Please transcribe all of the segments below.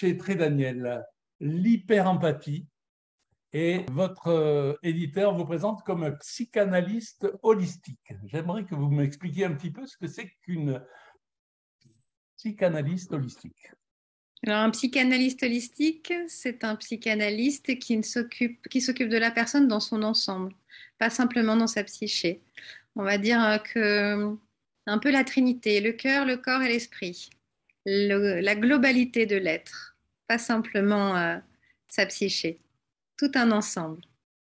chez Trédaniel, l'hyperempathie, et votre éditeur vous présente comme un psychanalyste holistique. J'aimerais que vous m'expliquiez un petit peu ce que c'est qu'une psychanalyste holistique. Alors, un psychanalyste holistique, c'est un psychanalyste qui s'occupe de la personne dans son ensemble, pas simplement dans sa psyché. On va dire que un peu la trinité, le cœur, le corps et l'esprit, la globalité de l'être, pas simplement sa psyché, tout un ensemble.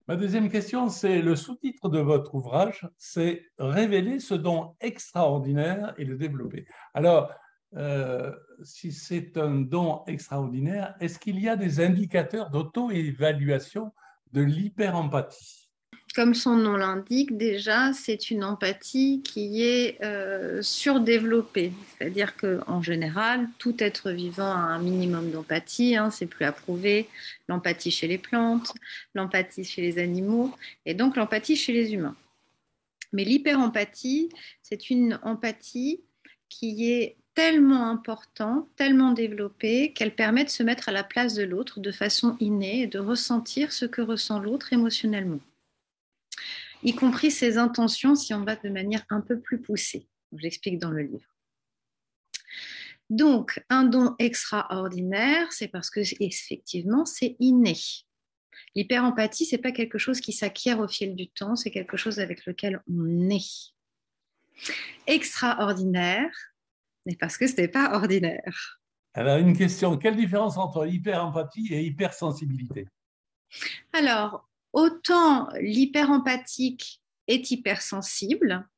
Ma deuxième question, c'est le sous-titre de votre ouvrage, c'est Révéler ce don extraordinaire et le développer. Alors, si c'est un don extraordinaire, est-ce qu'il y a des indicateurs d'auto-évaluation de l'hyperempathie? Comme son nom l'indique, déjà, c'est une empathie qui est surdéveloppée. C'est-à-dire qu'en général, tout être vivant a un minimum d'empathie, hein, c'est plus à prouver. L'empathie chez les plantes, l'empathie chez les animaux, et donc l'empathie chez les humains. Mais l'hyperempathie, c'est une empathie qui est tellement importante, tellement développée, qu'elle permet de se mettre à la place de l'autre de façon innée et de ressentir ce que ressent l'autre émotionnellement, y compris ses intentions si on va de manière un peu plus poussée. Je l'explique dans le livre. Donc, un don extraordinaire, c'est parce que effectivement, c'est inné. L'hyperempathie, c'est pas quelque chose qui s'acquiert au fil du temps, c'est quelque chose avec lequel on est. Extraordinaire, mais parce que ce n'est pas ordinaire. Alors, une question, quelle différence entre hyperempathie et hypersensibilité? Alors, autant l'hyperempathique est hypersensible,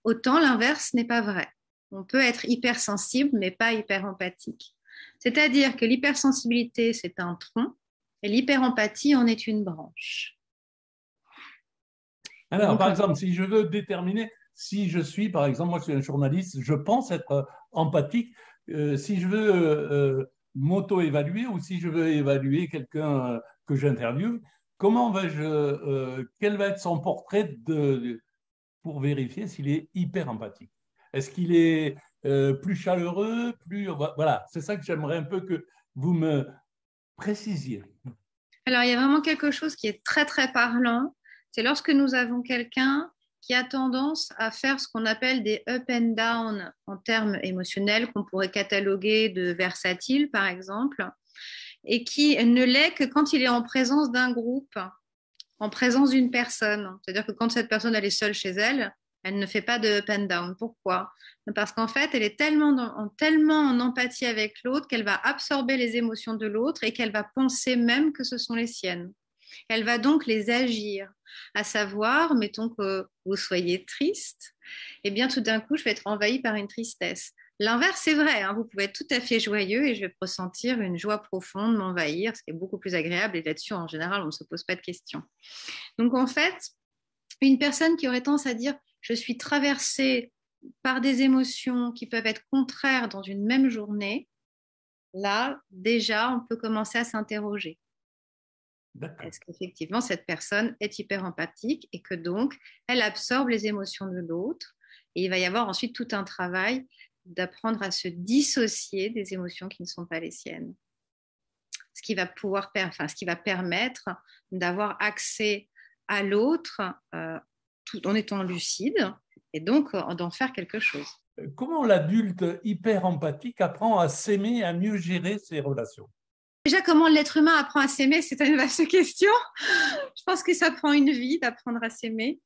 autant l'inverse n'est pas vrai. On peut être hypersensible, mais pas hyperempathique. C'est-à-dire que l'hypersensibilité, c'est un tronc, et l'hyperempathie en est une branche. Alors, Donc, par exemple, si je veux déterminer si je suis, par exemple, moi je suis un journaliste, je pense être empathique, si je veux m'auto-évaluer ou si je veux évaluer quelqu'un que j'interviewe, comment vais-je, quel va être son portrait pour vérifier s'il est hyper empathique? Est-ce qu'il est plus chaleureux, plus... Voilà, c'est ça que j'aimerais un peu que vous me précisiez. alors, il y a vraiment quelque chose qui est très, très parlant. C'est lorsque nous avons quelqu'un qui a tendance à faire ce qu'on appelle des up and down en termes émotionnels, qu'on pourrait cataloguer de versatile, par exemple, et qui ne l'est que quand il est en présence d'un groupe, en présence d'une personne. C'est-à-dire que quand cette personne elle est seule chez elle, elle ne fait pas de up and down. Pourquoi? Parce qu'en fait, elle est tellement en empathie avec l'autre qu'elle va absorber les émotions de l'autre et qu'elle va penser même que ce sont les siennes. Elle va donc les agir, à savoir, mettons que vous soyez triste, et bien tout d'un coup, je vais être envahie par une tristesse. L'inverse, c'est vrai, hein, vous pouvez être tout à fait joyeux et je vais ressentir une joie profonde m'envahir, ce qui est beaucoup plus agréable et là-dessus, en général, on ne se pose pas de questions. Donc en fait, une personne qui aurait tendance à dire je suis traversée par des émotions qui peuvent être contraires dans une même journée, là, déjà, on peut commencer à s'interroger. D'accord. Est-ce qu'effectivement cette personne est hyper empathique et que donc elle absorbe les émotions de l'autre? Et il va y avoir ensuite tout un travail d'apprendre à se dissocier des émotions qui ne sont pas les siennes. Ce qui va permettre d'avoir accès à l'autre tout en étant lucide et donc d'en faire quelque chose. Comment l'adulte hyper empathique apprend à s'aimer et à mieux gérer ses relations? Déjà, comment l'être humain apprend à s'aimer, c'est une vaste question. Je pense que ça prend une vie d'apprendre à s'aimer.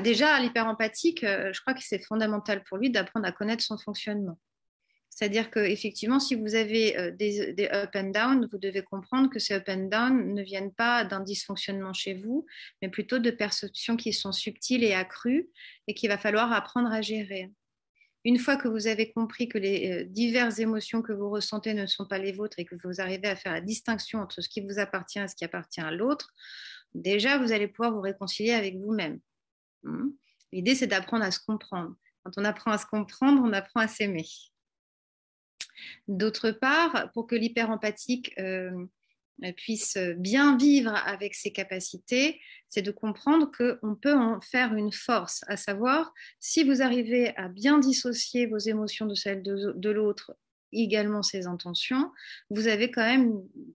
Déjà, l'hyperempathique, je crois que c'est fondamental pour lui d'apprendre à connaître son fonctionnement. C'est-à-dire qu'effectivement, si vous avez des up and down, vous devez comprendre que ces up and down ne viennent pas d'un dysfonctionnement chez vous, mais plutôt de perceptions qui sont subtiles et accrues et qu'il va falloir apprendre à gérer. Une fois que vous avez compris que les diverses émotions que vous ressentez ne sont pas les vôtres et que vous arrivez à faire la distinction entre ce qui vous appartient et ce qui appartient à l'autre, déjà, vous allez pouvoir vous réconcilier avec vous-même. L'idée, c'est d'apprendre à se comprendre. Quand on apprend à se comprendre, on apprend à s'aimer. D'autre part, pour que l'hyperempathique puisse bien vivre avec ses capacités, c'est de comprendre qu'on peut en faire une force, à savoir, si vous arrivez à bien dissocier vos émotions de celles de l'autre également ses intentions, vous avez quand même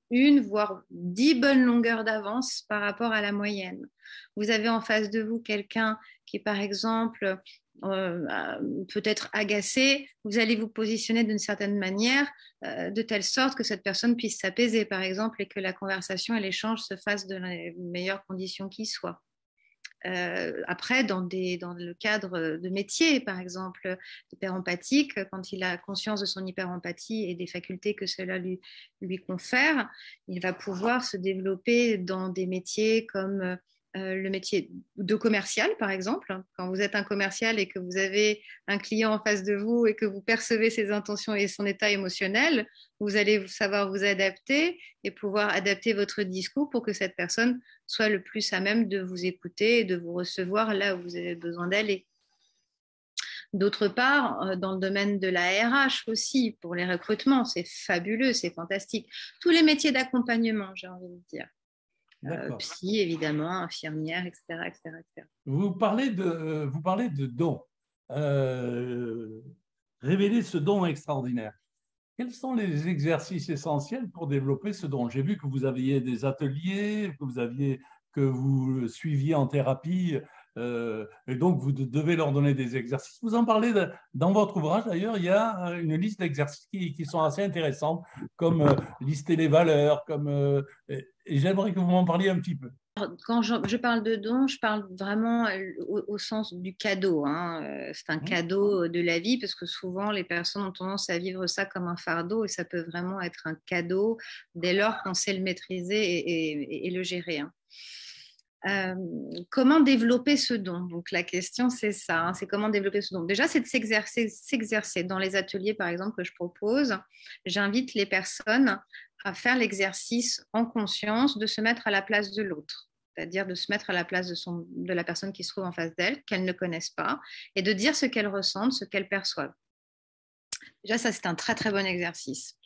une, voire 10 bonnes longueurs d'avance par rapport à la moyenne. Vous avez en face de vous quelqu'un qui, par exemple, peut-être agacé, vous allez vous positionner d'une certaine manière, de telle sorte que cette personne puisse s'apaiser, par exemple, et que la conversation et l'échange se fassent dans les meilleures conditions qui soient. Après, dans le cadre de métier, par exemple, hyper-empathique, quand il a conscience de son hyper-empathie et des facultés que cela lui confère, il va pouvoir se développer dans des métiers comme le métier de commercial, par exemple. Quand vous êtes un commercial et que vous avez un client en face de vous et que vous percevez ses intentions et son état émotionnel, vous allez savoir vous adapter et pouvoir adapter votre discours pour que cette personne soit le plus à même de vous écouter et de vous recevoir là où vous avez besoin d'aller. D'autre part, dans le domaine de la RH aussi, pour les recrutements, c'est fabuleux, c'est fantastique. Tous les métiers d'accompagnement, j'ai envie de dire. Psy, évidemment, infirmière, etc., etc., etc. Vous parlez de dons. Révéler ce don extraordinaire. Quels sont les exercices essentiels pour développer ce don? J'ai vu que vous aviez des ateliers, que vous suiviez en thérapie, et donc vous devez leur donner des exercices. Vous en parlez dans votre ouvrage, d'ailleurs, il y a une liste d'exercices qui sont assez intéressantes, comme lister les valeurs, et j'aimerais que vous m'en parliez un petit peu. Quand je parle de don, je parle vraiment au sens du cadeau, hein. C'est un cadeau de la vie parce que souvent les personnes ont tendance à vivre ça comme un fardeau et ça peut vraiment être un cadeau dès lors qu'on sait le maîtriser et le gérer, hein. Comment développer ce don? Donc la question c'est ça, hein, c'est comment développer ce don. Déjà c'est de s'exercer. Dans les ateliers par exemple que je propose, j'invite les personnes à faire l'exercice en conscience de se mettre à la place de l'autre, c'est-à-dire de se mettre à la place de la personne qui se trouve en face d'elle, qu'elles ne connaissent pas, et de dire ce qu'elles ressentent, ce qu'elles perçoivent. Déjà ça c'est un très très bon exercice.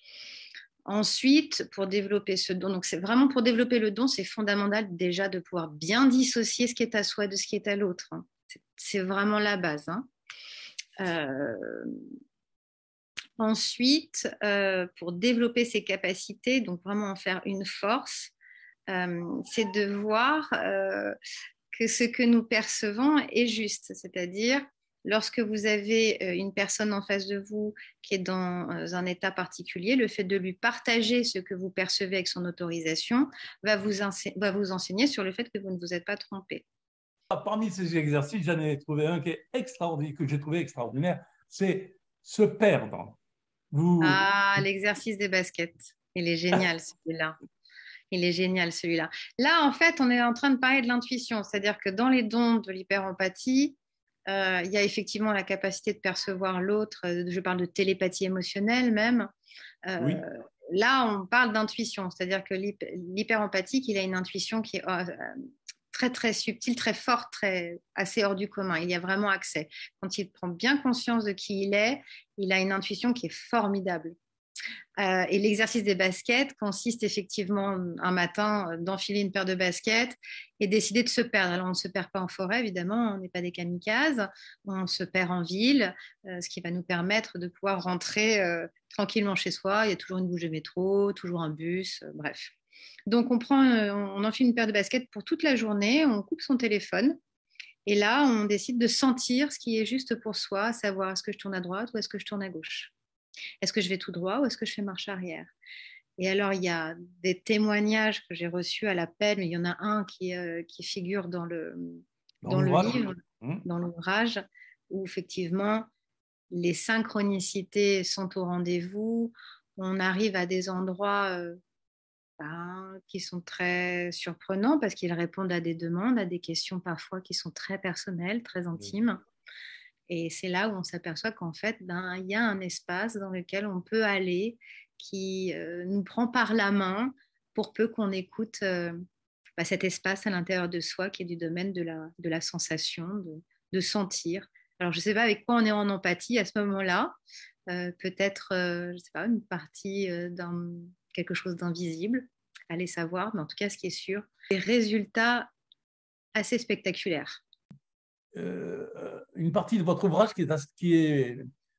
Ensuite, pour développer ce don, donc c'est vraiment pour développer le don, c'est fondamental déjà de pouvoir bien dissocier ce qui est à soi de ce qui est à l'autre, hein. C'est vraiment la base, hein. Ensuite, pour développer ses capacités, donc vraiment en faire une force, c'est de voir que ce que nous percevons est juste, c'est-à-dire lorsque vous avez une personne en face de vous qui est dans un état particulier, le fait de lui partager ce que vous percevez avec son autorisation va vous enseigner sur le fait que vous ne vous êtes pas trompé. Parmi ces exercices, j'en ai trouvé un qui est extraordinaire, que j'ai trouvé extraordinaire, c'est se perdre. L'exercice des baskets. Il est génial celui-là. Il est génial celui-là. Là, en fait, on est en train de parler de l'intuition, c'est-à-dire que dans les dons de l'hyperempathie, il y a effectivement la capacité de percevoir l'autre. Je parle de télépathie émotionnelle même. Oui. Là, on parle d'intuition, c'est-à-dire que l'hyperempathique, il a une intuition qui est très très subtile, très forte, assez hors du commun. Il y a vraiment accès. Quand il prend bien conscience de qui il est, il a une intuition qui est formidable. Et l'exercice des baskets consiste effectivement un matin d'enfiler une paire de baskets et décider de se perdre. Alors on ne se perd pas en forêt évidemment, on n'est pas des kamikazes, on se perd en ville, ce qui va nous permettre de pouvoir rentrer tranquillement chez soi. Il y a toujours une bouche de métro, toujours un bus, bref. Donc on enfile une paire de baskets pour toute la journée, on coupe son téléphone. Et là, on décide de sentir ce qui est juste pour soi, savoir est-ce que je tourne à droite ou est-ce que je tourne à gauche. Est-ce que je vais tout droit ou est-ce que je fais marche arrière? Et alors, il y a des témoignages que j'ai reçus à l'appel, mais il y en a un qui figure dans le livre, dans l'ouvrage, où effectivement, les synchronicités sont au rendez-vous. On arrive à des endroits qui sont très surprenants parce qu'ils répondent à des demandes, à des questions parfois qui sont très personnelles, très intimes. Et c'est là où on s'aperçoit qu'en fait, il y a un espace dans lequel on peut aller qui nous prend par la main pour peu qu'on écoute cet espace à l'intérieur de soi qui est du domaine de la sensation, de sentir. Alors, je ne sais pas avec quoi on est en empathie à ce moment-là. Peut-être, je ne sais pas, une partie quelque chose d'invisible. Allez savoir, mais en tout cas, ce qui est sûr, des résultats assez spectaculaires. Une partie de votre ouvrage qui est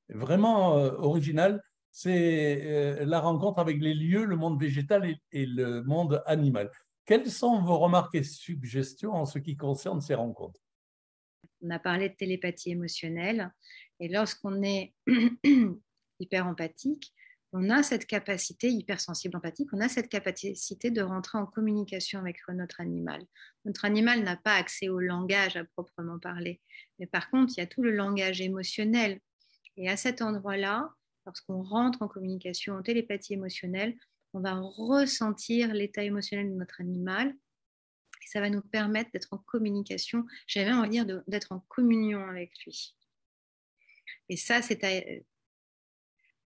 vraiment originale, c'est la rencontre avec les lieux, le monde végétal et le monde animal. Quelles sont vos remarques et suggestions en ce qui concerne ces rencontres? On a parlé de télépathie émotionnelle et lorsqu'on est hyper empathique, on a cette capacité, hypersensible empathique, on a cette capacité de rentrer en communication avec notre animal. Notre animal n'a pas accès au langage à proprement parler, mais par contre, il y a tout le langage émotionnel. Et à cet endroit-là, lorsqu'on rentre en communication, en télépathie émotionnelle, on va ressentir l'état émotionnel de notre animal et ça va nous permettre d'être en communication, j'avais même envie de dire d'être en communion avec lui. Et ça, c'est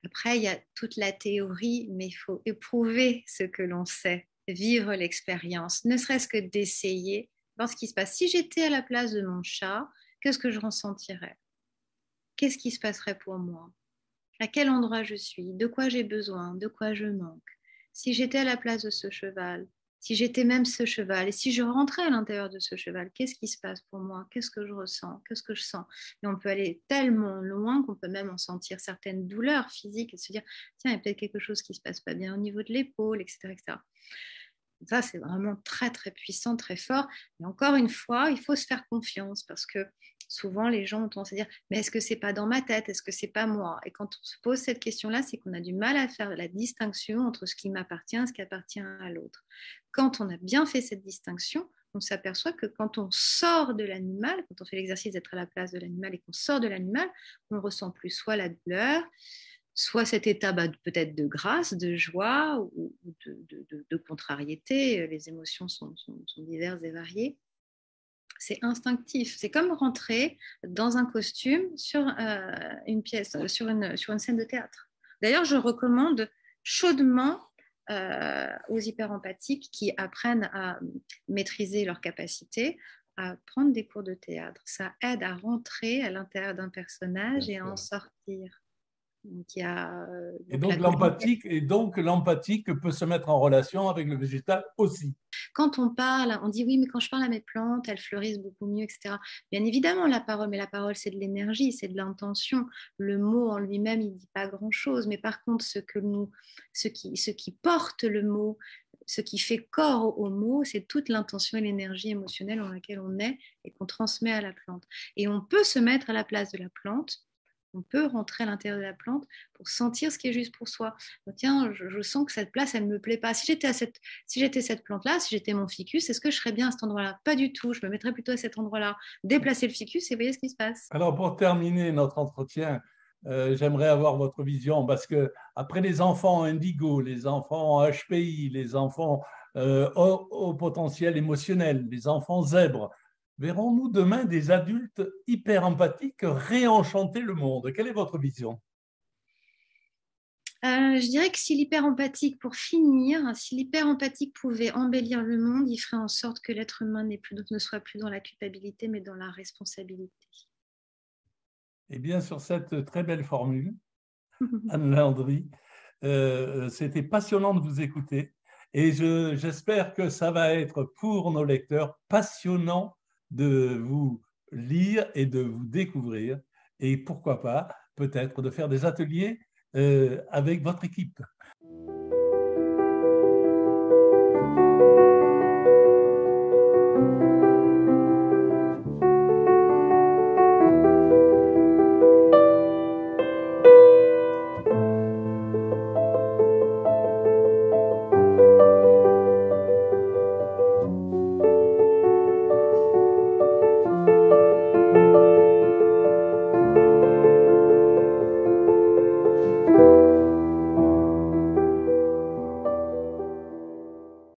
après, il y a toute la théorie, mais il faut éprouver ce que l'on sait, vivre l'expérience, ne serait-ce que d'essayer, voir ce qui se passe. Si j'étais à la place de mon chat, qu'est-ce que je ressentirais? Qu'est-ce qui se passerait pour moi? À quel endroit je suis? De quoi j'ai besoin? De quoi je manque? Si j'étais à la place de ce cheval, si j'étais même ce cheval, et si je rentrais à l'intérieur de ce cheval, qu'est-ce qui se passe pour moi? Qu'est-ce que je ressens? Qu'est-ce que je sens? Et on peut aller tellement loin qu'on peut même en sentir certaines douleurs physiques et se dire, tiens, il y a peut-être quelque chose qui ne se passe pas bien au niveau de l'épaule, etc., etc. Ça, c'est vraiment très, très puissant, très fort. Et encore une fois, il faut se faire confiance parce que souvent, les gens ont tendance à dire, mais est-ce que c'est pas dans ma tête? Est-ce que c'est pas moi? Et quand on se pose cette question-là, c'est qu'on a du mal à faire la distinction entre ce qui m'appartient et ce qui appartient à l'autre. Quand on a bien fait cette distinction, on s'aperçoit que quand on sort de l'animal, quand on fait l'exercice d'être à la place de l'animal et qu'on sort de l'animal, on ressent plus soit la douleur, soit cet état peut-être de grâce, de joie ou de contrariété. Les émotions sont diverses et variées. C'est instinctif. C'est comme rentrer dans un costume sur une pièce, sur une scène de théâtre. D'ailleurs, je recommande chaudement aux hyperempathiques qui apprennent à maîtriser leurs capacités à prendre des cours de théâtre. Ça aide à rentrer à l'intérieur d'un personnage et à en sortir. Donc, il y a Et donc la donc l'empathique peut se mettre en relation avec le végétal aussi. Quand on parle, on dit oui, mais quand je parle à mes plantes, elles fleurissent beaucoup mieux, etc. Bien évidemment, la parole, mais la parole, c'est de l'énergie, c'est de l'intention. Le mot en lui-même, il ne dit pas grand-chose. Mais par contre, ce qui porte le mot, ce qui fait corps au mot, c'est toute l'intention et l'énergie émotionnelle dans laquelle on est et qu'on transmet à la plante. Et on peut se mettre à la place de la plante. On peut rentrer à l'intérieur de la plante pour sentir ce qui est juste pour soi. Donc, tiens, je sens que cette place, elle ne me plaît pas. Si j'étais cette plante-là, si j'étais mon ficus, est-ce que je serais bien à cet endroit-là? Pas du tout. Je me mettrais plutôt à cet endroit-là. Déplacer le ficus et voyez ce qui se passe. Alors, pour terminer notre entretien, j'aimerais avoir votre vision parce que après les enfants indigo, les enfants HPI, les enfants au potentiel émotionnel, les enfants zèbres, verrons-nous demain des adultes hyper empathiques réenchanter le monde? Quelle est votre vision? Je dirais que si l'hyper-empathique, pour finir, si l'hyper-empathique pouvait embellir le monde, il ferait en sorte que l'être humain ne soit plus dans la culpabilité, mais dans la responsabilité. Eh bien, sur cette très belle formule, Anne Landry, c'était passionnant de vous écouter et j'espère que ça va être pour nos lecteurs passionnant de vous lire et de vous découvrir et pourquoi pas peut-être de faire des ateliers avec votre équipe.